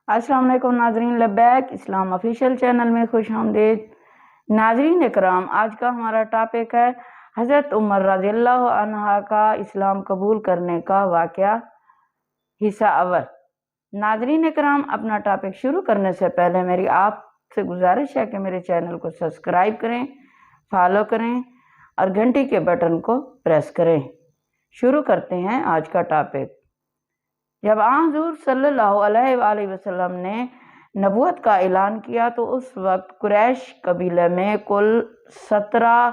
السلام علیکم ناظرین، لبیک اسلام آفیشیل چینل میں خوش آمدید۔ ناظرین اکرام، آج کا ہمارا ٹاپک ہے حضرت عمر رضی اللہ عنہ کا اسلام قبول کرنے کا واقعہ، حصہ اول۔ ناظرین اکرام، اپنا ٹاپک شروع کرنے سے پہلے میری آپ سے گزارش ہے کہ میرے چینل کو سبسکرائب کریں، فالو کریں اور گھنٹی کے بٹن کو پریس کریں۔ شروع کرتے ہیں آج کا ٹاپک۔ جب حضور صلی اللہ علیہ وآلہ وسلم نے نبوت کا اعلان کیا تو اس وقت قریش قبیلے میں کل 17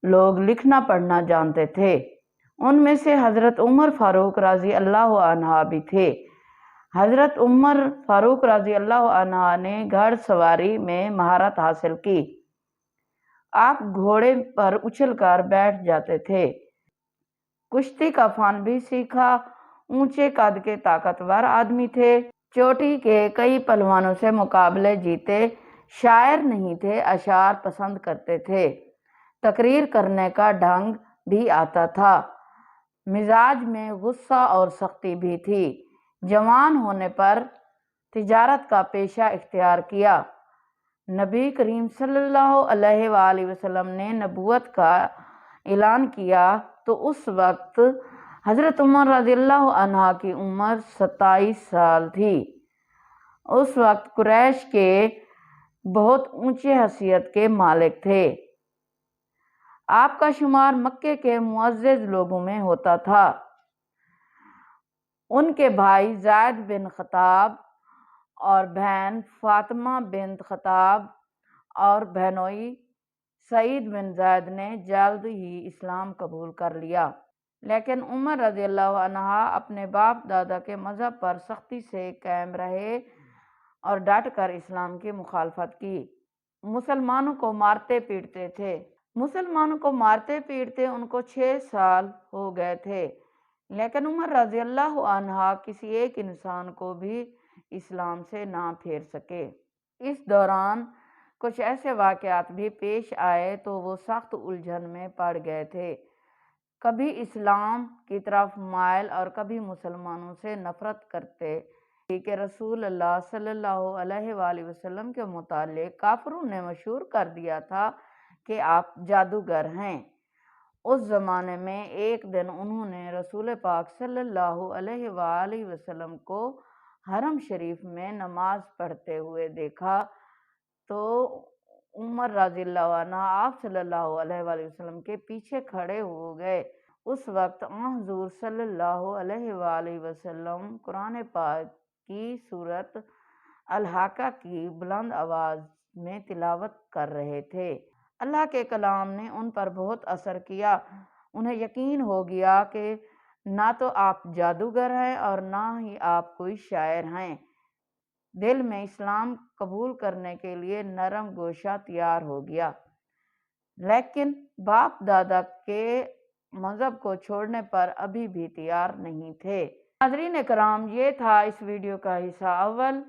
لوگ لکھنا پڑھنا جانتے تھے۔ ان میں سے حضرت عمر فاروق رضی اللہ عنہ بھی تھے۔ حضرت عمر فاروق رضی اللہ عنہ نے گھڑ سواری میں مہارت حاصل کی۔ آپ گھوڑے پر اچھل کر بیٹھ جاتے تھے۔ کشتی کا فن بھی سیکھا۔ اونچے قد کے طاقتور آدمی تھے۔ چوٹی کے کئی پہلوانوں سے مقابلے جیتے۔ شاعر نہیں تھے، اشعار پسند کرتے تھے۔ تقریر کرنے کا ڈھنگ بھی آتا تھا۔ مزاج میں غصہ اور سختی بھی تھی۔ جوان ہونے پر تجارت کا پیشہ اختیار کیا۔ نبی کریم صلی اللہ علیہ وآلہ وسلم نے نبوت کا اعلان کیا تو اس وقت حضرت عمر رضی اللہ عنہ کی عمر 27 سال تھی۔ اس وقت قریش کے بہت اونچی حیثیت کے مالک تھے۔ آپ کا شمار مکے کے معزز لوگوں میں ہوتا تھا۔ ان کے بھائی زید بن خطاب اور بہن فاطمہ بنت خطاب اور بہنوئی سعید بن زید نے جلد ہی اسلام قبول کر لیا، لیکن عمر رضی اللہ عنہ اپنے باپ دادا کے مذہب پر سختی سے قائم رہے اور ڈٹ کر اسلام کی مخالفت کی۔ مسلمانوں کو مارتے پیٹتے تھے۔ ان کو 6 سال ہو گئے تھے، لیکن عمر رضی اللہ عنہ کسی ایک انسان کو بھی اسلام سے نہ پھیر سکے۔ اس دوران کچھ ایسے واقعات بھی پیش آئے تو وہ سخت الجھن میں پڑ گئے تھے۔ کبھی اسلام کی طرف مائل اور کبھی مسلمانوں سے نفرت کرتے کہ رسول اللہ صلی اللہ علیہ وآلہ وسلم کے متعلق کافروں نے مشہور کر دیا تھا کہ آپ جادوگر ہیں۔ اس زمانے میں ایک دن انہوں نے رسول پاک صلی اللہ علیہ وآلہ وسلم کو حرم شریف میں نماز پڑھتے ہوئے دیکھا تو عمر رضی اللہ عنہ آپ صلی اللہ علیہ وآلہ وسلم کے پیچھے کھڑے ہو گئے۔ اس وقت حضور صلی اللہ علیہ وآلہ وسلم قرآن پاک کی سورۃ الحاقہ کی بلند آواز میں تلاوت کر رہے تھے۔ اللہ کے کلام نے ان پر بہت اثر کیا۔ انہیں یقین ہو گیا کہ نہ تو آپ جادوگر ہیں اور نہ ہی آپ کوئی شاعر ہیں۔ دل میں اسلام قبول کرنے کے لیے نرم گوشہ تیار ہو گیا، لیکن باپ دادا کے مذہب کو چھوڑنے پر ابھی بھی تیار نہیں تھے۔ ناظرین کرام، یہ تھا اس ویڈیو کا حصہ اول۔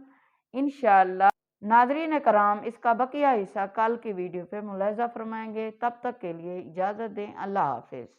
انشاءاللہ ناظرین کرام، اس کا بقیہ حصہ کل کی ویڈیو پہ ملاحظہ فرمائیں گے۔ تب تک کے لیے اجازت دیں۔ اللہ حافظ۔